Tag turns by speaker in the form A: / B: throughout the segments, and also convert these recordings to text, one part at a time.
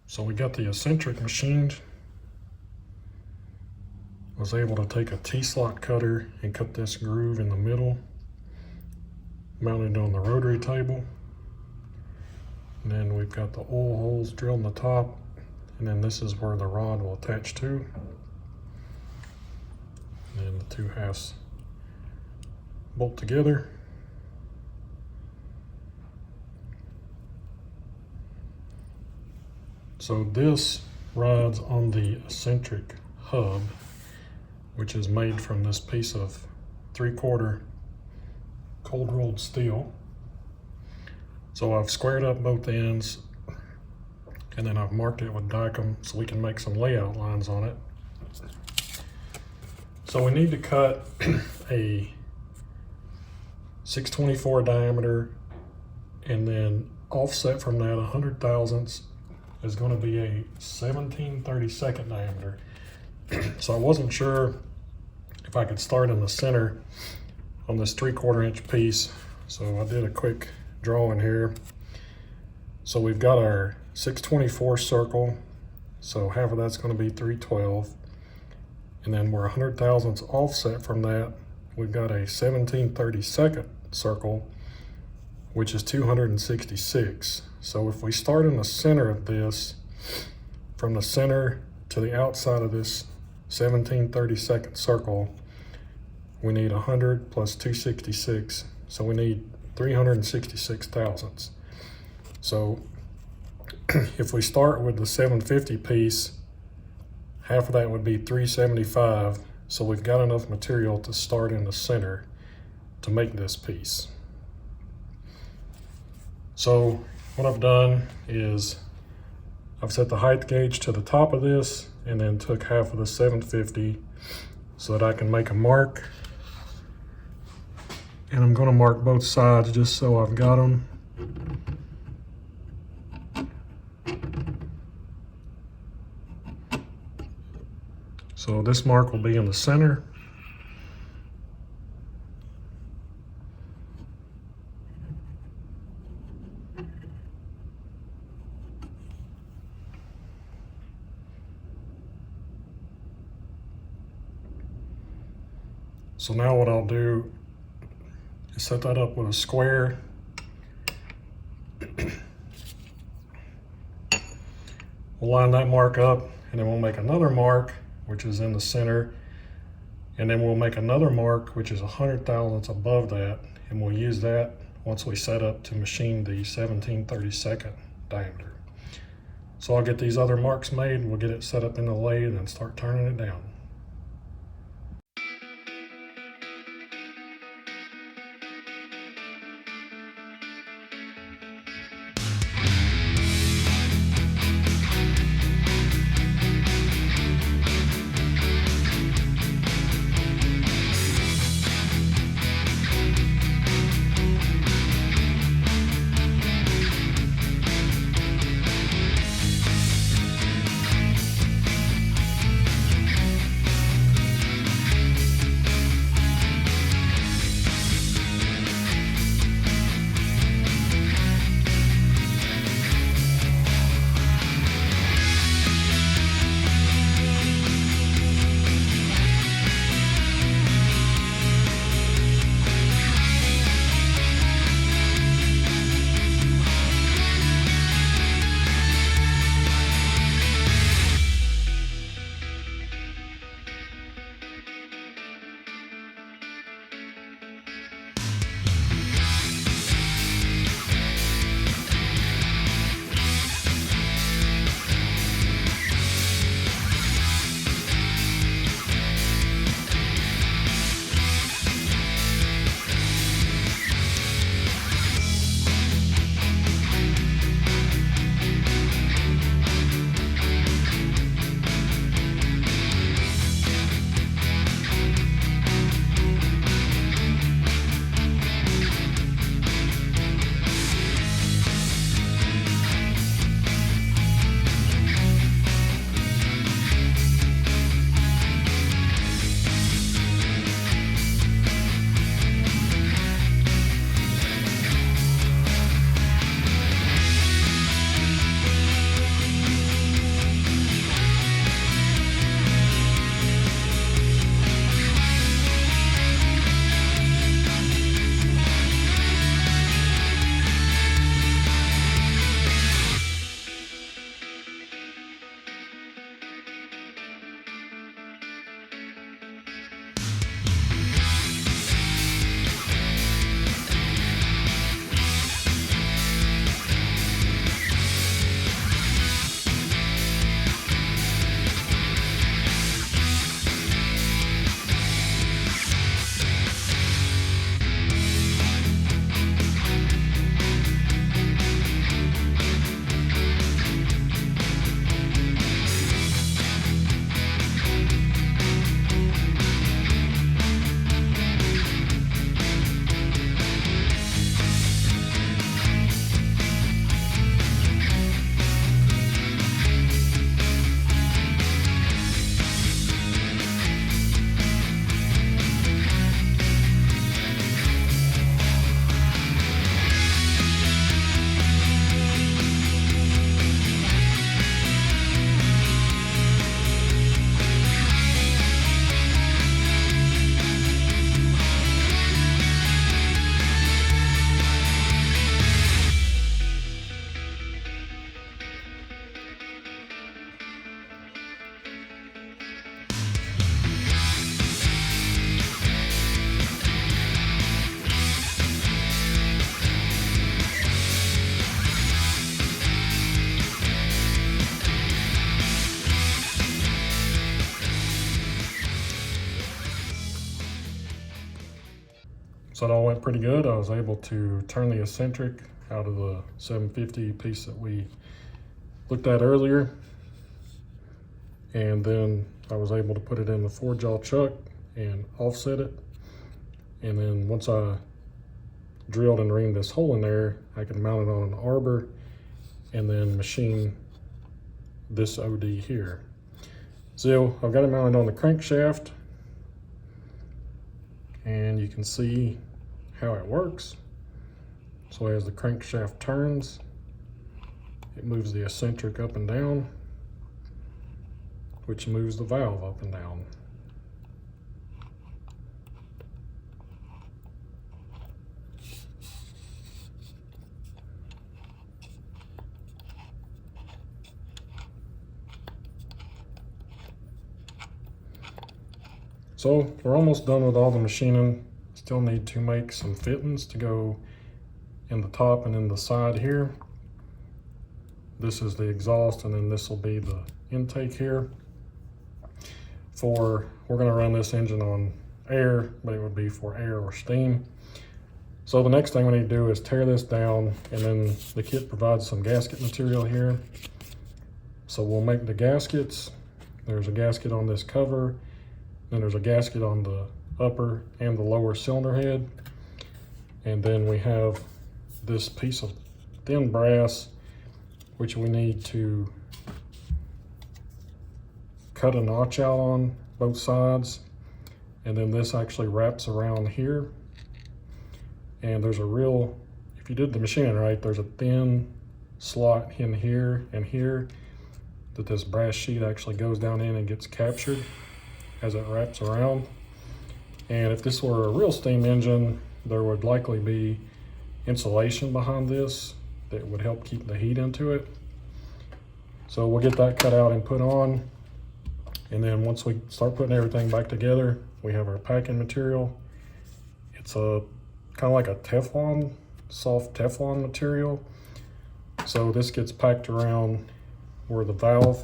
A: So we got the eccentric machined. Was able to take a T-slot cutter and cut this groove in the middle, mounted on the rotary table. And then we've got the oil holes drilled in the top, and then this is where the rod will attach to. And then the two halves bolt together. So this rides on the eccentric hub, which is made from this piece of 3/4 cold rolled steel. So I've squared up both ends, and then I've marked it with Dicom so we can make some layout lines on it. So we need to cut a 6/24 diameter, and then offset from that 100 thousandths is going to be a 17/32 diameter. So I wasn't sure if I could start in the center on this 3/4 inch piece. So I did a quick drawing here. So we've got our 6/24 circle. So half of that's going to be 312. And then we're 100 thousandths offset from that. We've got a 17/32 circle, which is 266. So if we start in the center of this, from the center to the outside of this 17/32 circle, we need 100 plus 266. So we need 366 thousandths. So if we start with the 750 piece, half of that would be 375. So we've got enough material to start in the center to make this piece. So what I've done is I've set the height gauge to the top of this and then took half of the 750 so that I can make a mark. And I'm going to mark both sides just so I've got them. So this mark will be in the center. So now what I'll do is set that up with a square. We'll line that mark up, and then we'll make another mark, which is in the center. And then we'll make another mark, which is 100 thousandths above that. And we'll use that once we set up to machine the 17/32 diameter. So I'll get these other marks made, we'll get it set up in the lathe and start turning it down. So it all went pretty good. I was able to turn the eccentric out of the 750 piece that we looked at earlier. And then I was able to put it in the 4-jaw chuck and offset it. And then once I drilled and reamed this hole in there, I could mount it on an arbor and then machine this OD here. So I've got it mounted on the crankshaft, and you can see how it works. So as the crankshaft turns, it moves the eccentric up and down, which moves the valve up and down. So we're almost done with all the machining. Still need to make some fittings to go in the top and in the side here. This is the exhaust, and then this will be the intake here. We're gonna run this engine on air, but it would be for air or steam. So the next thing we need to do is tear this down, and then the kit provides some gasket material here. So we'll make the gaskets. There's a gasket on this cover, then there's a gasket on the upper and the lower cylinder head. And then we have this piece of thin brass, which we need to cut a notch out on both sides. And then this actually wraps around here. And there's a real, if you did the machining right, there's a thin slot in here and here that this brass sheet actually goes down in and gets captured as it wraps around. And if this were a real steam engine, there would likely be insulation behind this that would help keep the heat into it. So we'll get that cut out and put on. And then once we start putting everything back together, we have our packing material. It's a kind of like a Teflon, soft Teflon material. So this gets packed around where the valve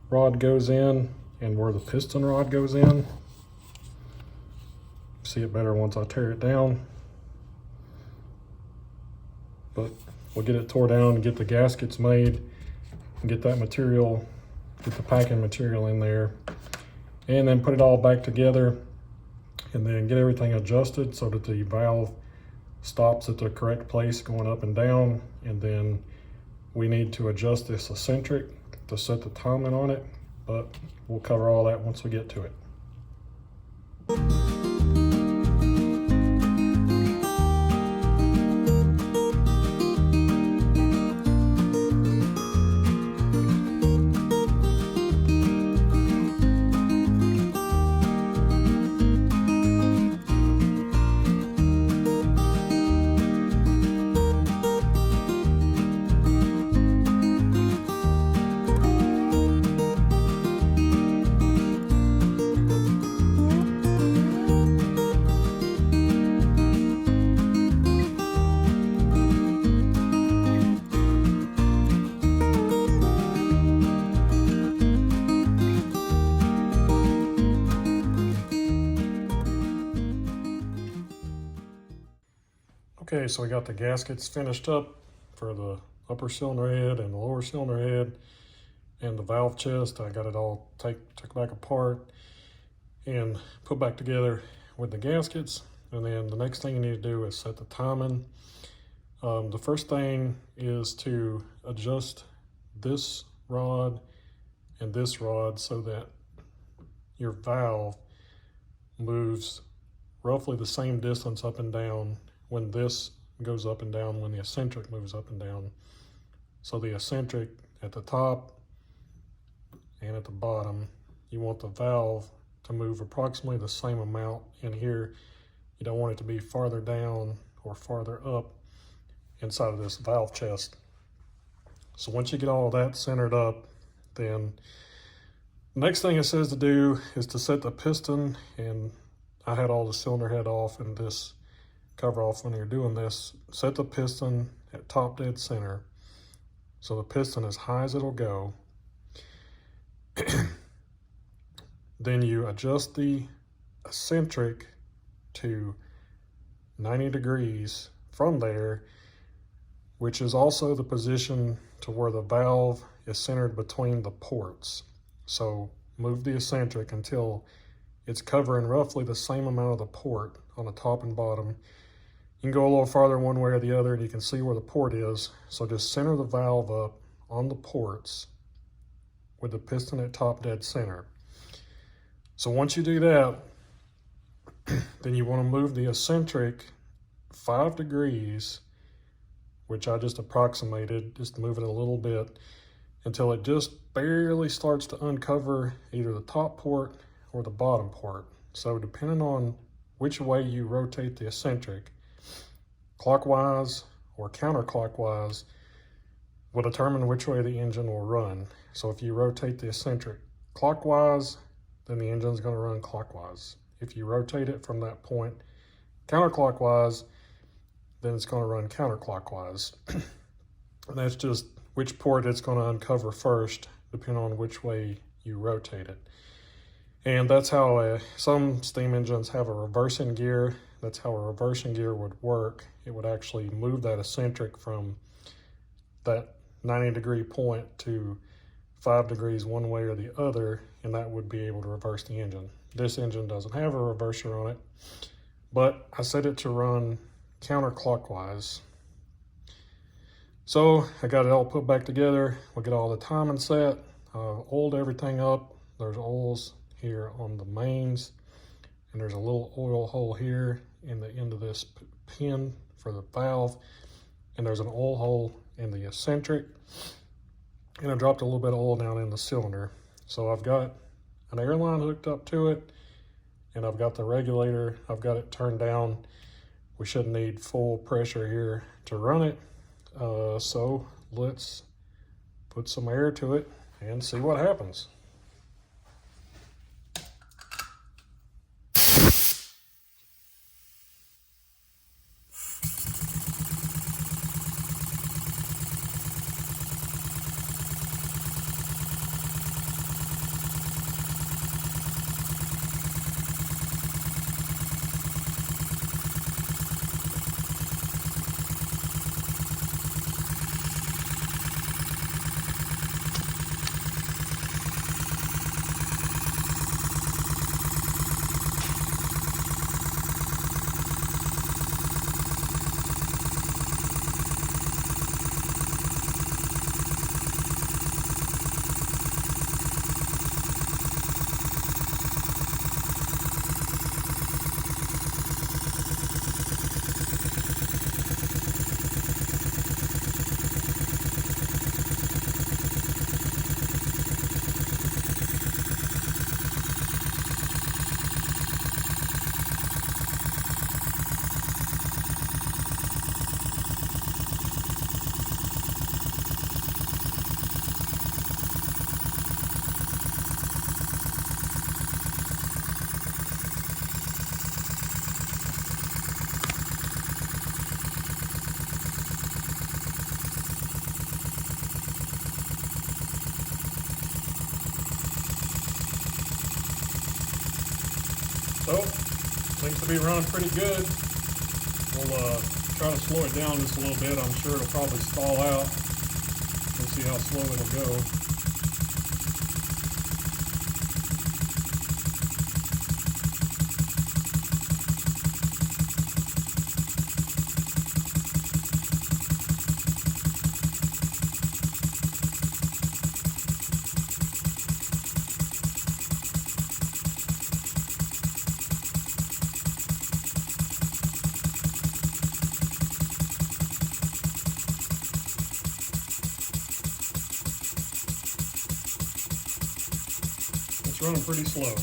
A: rod goes in and where the piston rod goes in. See it better once I tear it down. But we'll get it tore down and get the gaskets made and get that material, get the packing material in there, and then put it all back together and then get everything adjusted so that the valve stops at the correct place going up and down. And then we need to adjust this eccentric to set the timing on it, but we'll cover all that once we get to it. Okay, so we got the gaskets finished up for the upper cylinder head and the lower cylinder head and the valve chest. I got it all took back apart and put back together with the gaskets. And then the next thing you need to do is set the timing. The first thing is to adjust this rod and this rod so that your valve moves roughly the same distance up and down when this goes up and down, when the eccentric moves up and down. So the eccentric at the top and at the bottom, you want the valve to move approximately the same amount in here. You don't want it to be farther down or farther up inside of this valve chest. So once you get all of that centered up, then the next thing it says to do is to set the piston, and I had all the cylinder head off and this cover off when you're doing this. Set the piston at top dead center, so the piston as high as it'll go. Then you adjust the eccentric to 90 degrees from there, which is also the position to where the valve is centered between the ports. So move the eccentric until it's covering roughly the same amount of the port on the top and bottom. You can go a little farther one way or the other and you can see where the port is. So just center the valve up on the ports with the piston at top dead center. So once you do that, then you want to move the eccentric 5 degrees, which I just approximated, just move it a little bit until it just barely starts to uncover either the top port or the bottom port. So depending on which way you rotate the eccentric, clockwise or counterclockwise, will determine which way the engine will run. So if you rotate the eccentric clockwise, then the engine's going to run clockwise. If you rotate it from that point counterclockwise, then it's going to run counterclockwise. And that's just which port it's going to uncover first, depending on which way you rotate it. And that's how some steam engines have a reversing gear. That's how a reversing gear would work. It would actually move that eccentric from that 90-degree point to 5 degrees one way or the other, and that would be able to reverse the engine. This engine doesn't have a reverser on it, but I set it to run counterclockwise. So I got it all put back together. We'll get all the timing set. Oiled everything up. There's oils here on the mains, and there's a little oil hole here in the end of this pin for the valve, and there's an oil hole in the eccentric, and I dropped a little bit of oil down in the cylinder. So I've got an air line hooked up to it, and I've got the regulator. I've got it turned down. We shouldn't need full pressure here to run it. So let's put some air to it and see what happens. So, seems to be running pretty good. We'll try to slow it down just a little bit. I'm sure it'll probably stall out. We'll see how slow it'll go. It's running pretty slow.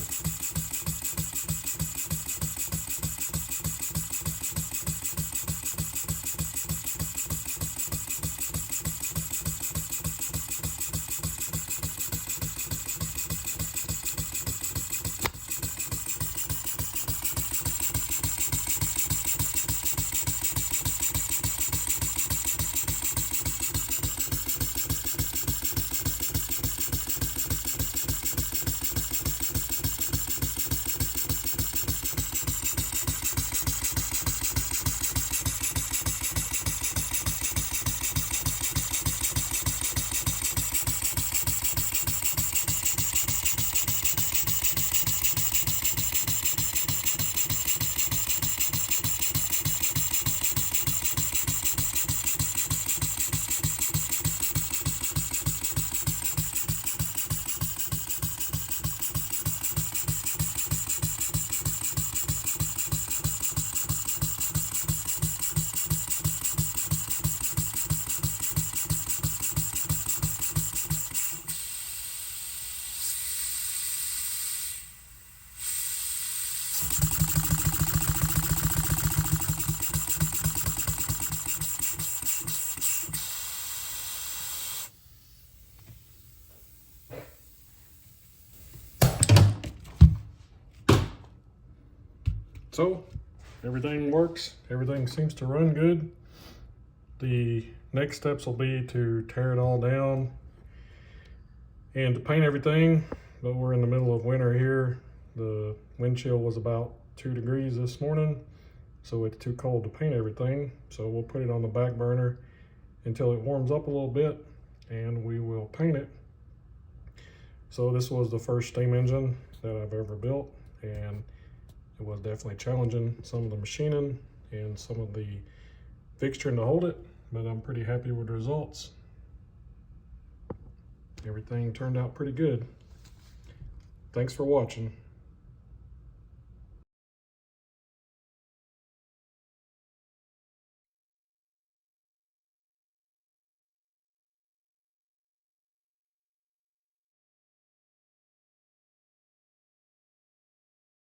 A: So everything works, everything seems to run good. The next steps will be to tear it all down and to paint everything, but we're in the middle of winter here. The wind chill was about 2 degrees this morning, so it's too cold to paint everything. So we'll put it on the back burner until it warms up a little bit and we will paint it. So this was the first steam engine that I've ever built, and it was definitely challenging, some of the machining and some of the fixturing to hold it, but I'm pretty happy with the results. Everything turned out pretty good. Thanks for watching.